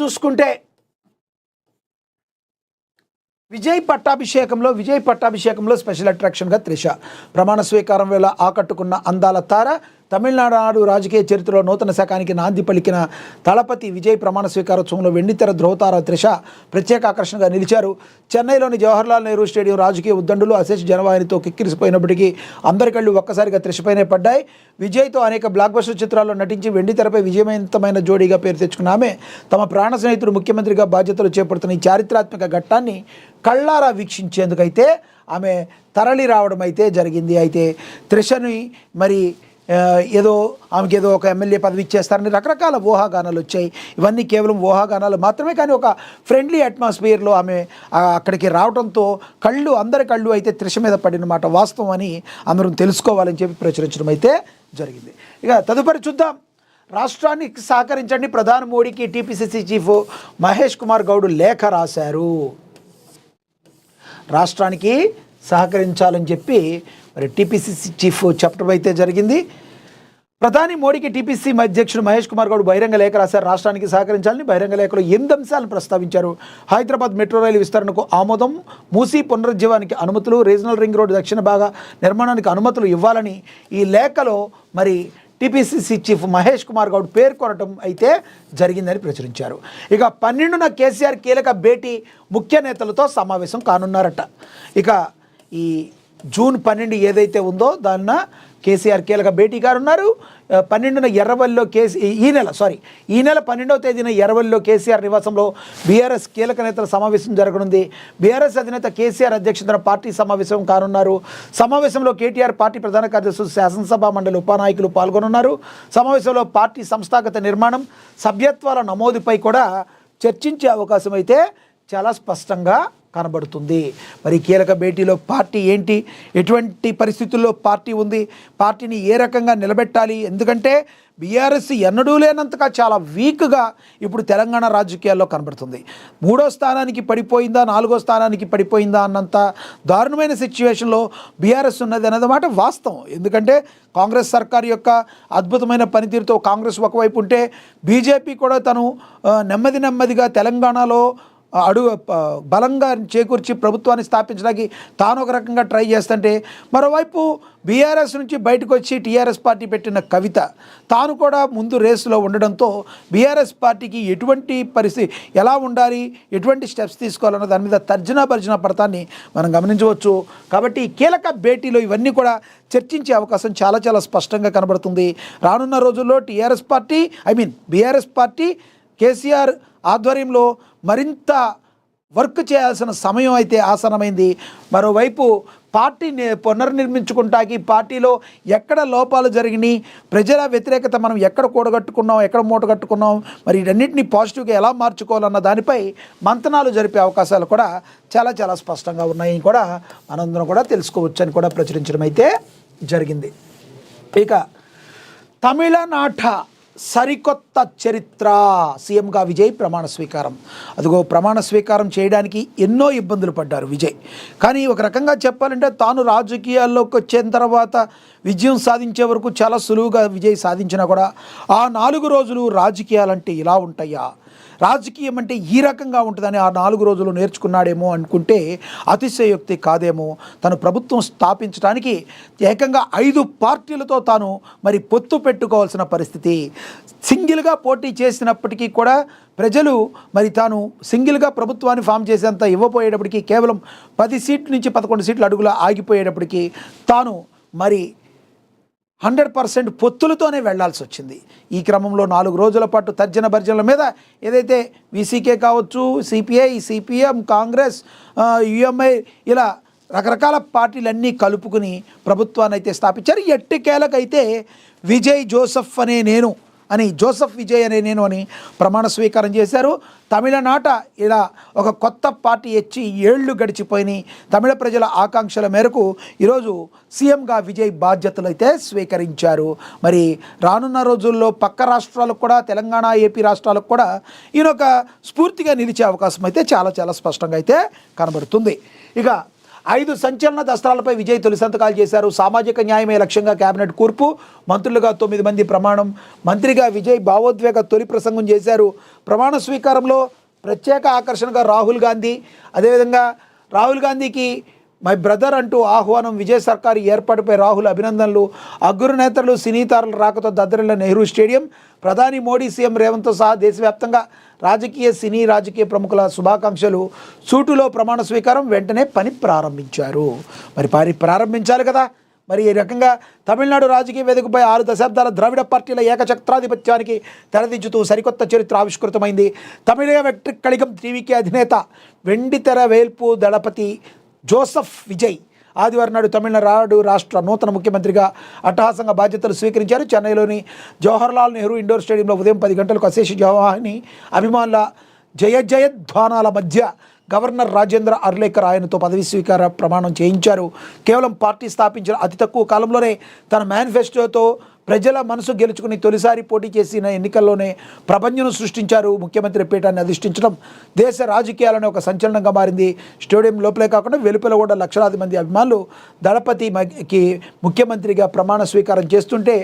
చూసుకుంటే విజయ్ పట్టాభిషేకంలో స్పెషల్ అట్రాక్షన్గా త్రిష ప్రమాణ స్వీకారం వేళ ఆకట్టుకున్న అందాల తార తమిళనాడు రాజకీయ చరిత్రలో నూతన శకానికి నాంది పలికిన తలపతి విజయ్ ప్రమాణ స్వీకారోత్సవంలో వెండితెర ధ్రువతార త్రిష ప్రత్యేక ఆకర్షణగా నిలిచారు. చెన్నైలోని జవహర్లాల్ నెహ్రూ స్టేడియం రాజకీయ ఉద్దండులు అశేష జనవాహినితో కిక్కిరిసిపోయినప్పటికీ అందరి కళ్ళు ఒక్కసారిగా త్రిషపైనే పడ్డాయి. విజయ్తో అనేక బ్లాక్ బస్టర్ చిత్రాల్లో నటించి వెండితెరపై విజయవంతమైన జోడీగా పేరు తెచ్చుకున్న ఆమె తమ ప్రాణ స్నేహితుడు ముఖ్యమంత్రిగా బాధ్యతలు చేపడుతున్న ఈ చారిత్రాత్మక ఘట్టాన్ని కళ్ళారా వీక్షించేందుకైతే ఆమె తరలి రావడం అయితే జరిగింది. అయితే త్రిషని మరి ఏదో ఆమెకి ఏదో ఒక ఎమ్మెల్యే పదవి ఇచ్చేస్తారని రకరకాల ఊహాగానాలు వచ్చాయి. ఇవన్నీ కేవలం ఊహాగానాలు మాత్రమే. కానీ ఒక ఫ్రెండ్లీ అట్మాస్ఫియర్లో ఆమె అక్కడికి రావడంతో అందరి కళ్ళు అయితే త్రిష మీద పడిన మాట వాస్తవం అని అందరం తెలుసుకోవాలని చెప్పి ప్రచురించడం అయితే జరిగింది. ఇక తదుపరి చూద్దాం. రాష్ట్రానికి సహకరించండి ప్రధాని మోడీకి టీపీసీసీ చీఫ్ మహేష్ కుమార్ గౌడ్ లేఖ రాశారు. రాష్ట్రానికి సహకరించాలని చెప్పి మరి టీపీసీసీ చీఫ్ చెప్పడం అయితే జరిగింది. ప్రధాని మోడీకి టీపీసీ అధ్యక్షుడు మహేష్ కుమార్ గౌడ్ బహిరంగ లేఖ రాశారు. రాష్ట్రానికి సహకరించాలని బహిరంగ లేఖలో 8 అంశాలను ప్రస్తావించారు. హైదరాబాద్ మెట్రో రైలు విస్తరణకు ఆమోదం, మూసీ పునరుజ్జీవానికి అనుమతులు, రీజనల్ రింగ్ రోడ్డు దక్షిణ భాగ నిర్మాణానికి అనుమతులు ఇవ్వాలని ఈ లేఖలో మరి టీపీసీసీ చీఫ్ మహేష్ కుమార్ గౌడ్ పేర్కొనడం అయితే జరిగిందని ప్రచురించారు. ఇక 12న కేసీఆర్ కీలక భేటీ ముఖ్య నేతలతో సమావేశం కానున్నారట. ఇక ఈ జూన్ 12 ఏదైతే ఉందో దాన్న కేసీఆర్ కీలక భేటీ గారున్నారు. 12న ఎర్రవల్లిలో ఈ నెల 12వ తేదీన ఎర్రవల్లిలో కేసీఆర్ నివాసంలో బీఆర్ఎస్ కీలక నేతల సమావేశం జరగనుంది. బీఆర్ఎస్ అధినేత కేసీఆర్ అధ్యక్షతన పార్టీ సమావేశం కానున్నారు. సమావేశంలో కేటీఆర్ పార్టీ ప్రధాన కార్యదర్శి, శాసనసభ మండలి ఉపనాయకులు పాల్గొనున్నారు. సమావేశంలో పార్టీ సంస్థాగత నిర్మాణం, సభ్యత్వాల నమోదుపై కూడా చర్చించే అవకాశం అయితే చాలా స్పష్టంగా కనబడుతుంది. మరి కీలక భేటీలో పార్టీ ఏంటి, ఎటువంటి పరిస్థితుల్లో పార్టీ ఉంది, పార్టీని ఏ రకంగా నిలబెట్టాలి, ఎందుకంటే బీఆర్ఎస్ ఎన్నడూ లేనంతగా చాలా వీక్గా ఇప్పుడు తెలంగాణ రాజకీయాల్లో కనబడుతుంది. 3వ స్థానానికి పడిపోయిందా 4వ స్థానానికి పడిపోయిందా అన్నంత దారుణమైన సిచ్యువేషన్లో బీఆర్ఎస్ ఉన్నది అన్నమాట వాస్తవం. ఎందుకంటే కాంగ్రెస్ సర్కార్ యొక్క అద్భుతమైన పనితీరుతో కాంగ్రెస్ ఒకవైపు ఉంటే బీజేపీ కూడా తను నెమ్మదిగా తెలంగాణలో బలంగా చేకూర్చి ప్రభుత్వాన్ని స్థాపించడానికి తాను ఒక రకంగా ట్రై చేస్తుంటే, మరోవైపు బీఆర్ఎస్ నుంచి బయటకు వచ్చి టీఆర్ఎస్ పార్టీ పెట్టిన కవిత తాను కూడా ముందు రేసులో ఉండడంతో బీఆర్ఎస్ పార్టీకి ఎటువంటి పరిస్థితి ఎలా ఉండాలి, ఎటువంటి స్టెప్స్ తీసుకోవాలన్న దాని మీద తర్జన పడతాన్ని మనం గమనించవచ్చు. కాబట్టి కీలక భేటీలో ఇవన్నీ కూడా చర్చించే అవకాశం చాలా స్పష్టంగా కనబడుతుంది. రానున్న రోజుల్లో బీఆర్ఎస్ పార్టీ కేసీఆర్ ఆధ్వర్యంలో మరింత వర్క్ చేయాల్సిన సమయం అయితే ఆసనమైంది. మరోవైపు పార్టీని పునర్నిర్మించుకుంటాకి పార్టీలో ఎక్కడ లోపాలు జరిగినాయి, ప్రజల వ్యతిరేకత మనం ఎక్కడ కూడగట్టుకున్నాం, ఎక్కడ మూటగట్టుకున్నాం, మరి వీటన్నిటిని పాజిటివ్గా ఎలా మార్చుకోవాలన్న దానిపై మంతనాలు జరిపే అవకాశాలు కూడా చాలా స్పష్టంగా ఉన్నాయని కూడా మనందరం కూడా తెలుసుకోవచ్చు అని కూడా ప్రచురించడం అయితే జరిగింది. ఇక తమిళనాట సరికొత్త చరిత్ర, సీఎంగా విజయ్ ప్రమాణ స్వీకారం. అదిగో ప్రమాణ స్వీకారం చేయడానికి ఎన్నో ఇబ్బందులు పడ్డారు విజయ్. కానీ ఒక రకంగా చెప్పాలంటే తాను రాజకీయాల్లోకి వచ్చిన తర్వాత విజయం సాధించే వరకు చాలా సులువుగా విజయ్ సాధించినా కూడా ఆ 4 రోజులు రాజకీయాలంటే ఇలా ఉంటాయా, రాజకీయం అంటే ఈ రకంగా ఉంటుందని ఆ 4 రోజులు నేర్చుకున్నాడేమో అనుకుంటే అతిశయోక్తి కాదేమో. తను ప్రభుత్వం స్థాపించడానికి ఏకంగా 5 పార్టీలతో తాను మరి పొత్తు పెట్టుకోవాల్సిన పరిస్థితి. సింగిల్గా పోటీ చేసినప్పటికీ కూడా ప్రజలు మరి తాను సింగిల్గా ప్రభుత్వాన్ని ఫామ్ చేసేంత ఇవ్వపోయేటప్పటికీ కేవలం 10 సీట్ల నుంచి 11 సీట్ల అడుగులా ఆగిపోయేటప్పటికీ తాను మరి 100% పొత్తులతోనే వెళ్లాల్సి వచ్చింది. ఈ క్రమంలో 4 రోజుల పాటు తర్జన భర్జనల మీద ఏదైతే వీసీకే కావచ్చు, సిపిఐ, సిపిఎం, కాంగ్రెస్, యుఎంఐ ఇలా రకరకాల పార్టీలన్నీ కలుపుకుని ప్రభుత్వాన్ని అయితే స్థాపించారు. ఎట్టికేలకైతే జోసెఫ్ విజయ్ అనే నేను అని ప్రమాణ స్వీకారం చేశారు. తమిళనాట ఇలా ఒక కొత్త పార్టీ వచ్చి 7 ఏళ్ళు గడిచిపోయినాయి. తమిళ ప్రజల ఆకాంక్షల మేరకు ఈరోజు సీఎంగా విజయ్ బాధ్యతలు అయితే స్వీకరించారు. మరి రానున్న రోజుల్లో పక్క రాష్ట్రాలకు కూడా, తెలంగాణ, ఏపీ రాష్ట్రాలకు కూడా ఈయన ఒక స్ఫూర్తిగా నిలిచే అవకాశం అయితే చాలా స్పష్టంగా అయితే కనబడుతుంది. ఇక 5 సంచలన దస్త్రాలపై విజయ్ తొలి సంతకాలు చేశారు. సామాజిక న్యాయమే లక్ష్యంగా కేబినెట్ కూర్పు, మంత్రులుగా 9 మంది ప్రమాణం. మంత్రిగా విజయ్ భావోద్వేగ తొలి ప్రసంగం చేశారు. ప్రమాణ స్వీకారంలో ప్రత్యేక ఆకర్షణగా రాహుల్ గాంధీ, అదేవిధంగా రాహుల్ గాంధీకి మై బ్రదర్ అంటూ ఆహ్వానం. విజయ్ సర్కారు ఏర్పాటుపై రాహుల్ అభినందనలు. అగ్ర నేతలు, సినీ తారల రాకతో దద్దరిల్ల నెహ్రూ స్టేడియం. ప్రధాని మోడీ, సీఎం రేవంత్తో సహా దేశవ్యాప్తంగా సినీ రాజకీయ ప్రముఖుల శుభాకాంక్షలు. సూటులో ప్రమాణ స్వీకారం, వెంటనే పని ప్రారంభించారు. మరి ప్రారంభించాలి కదా. మరి ఈ రకంగా తమిళనాడు రాజకీయ వేదికపై 6 దశాబ్దాల ద్రావిడ పార్టీల ఏకఛత్రాధిపత్యానికి తెరదించుతూ సరికొత్త చరిత్ర ఆవిష్కృతమైంది. తమిళ వెట్రిక్ కళిగం టీవీకి అధినేత వెండితెర వేల్పు దళపతి జోసెఫ్ విజయ్ ఆదివారం నాడు తమిళనాడు రాష్ట్ర నూతన ముఖ్యమంత్రిగా అట్టహాసంగా బాధ్యతలు స్వీకరించారు. చెన్నైలోని జవహర్లాల్ నెహ్రూ ఇండోర్ స్టేడియంలో ఉదయం 10 గంటలకు అశేష జవాహిని అభిమానుల జయధ్వానాల మధ్య గవర్నర్ రాజేంద్ర అర్లేకర్ ఆయనతో పదవి స్వీకార ప్రమాణం చేయించారు. కేవలం పార్టీ స్థాపించిన అతి తక్కువ కాలంలోనే తన మేనిఫెస్టోతో ప్రజల మనసు గెలుచుకుని తొలిసారి పోటీ చేసిన ఎన్నికల్లోనే ప్రపంచను సృష్టించారు. ముఖ్యమంత్రి పీఠాన్ని అధిష్ఠించడం దేశ రాజకీయాలను ఒక సంచలనంగా మారింది. స్టేడియం లోపలే కాకుండా వెలుపల కూడా లక్షలాది మంది అభిమానులు దళపతికి ముఖ్యమంత్రిగా ప్రమాణ స్వీకారం చేస్తుంటే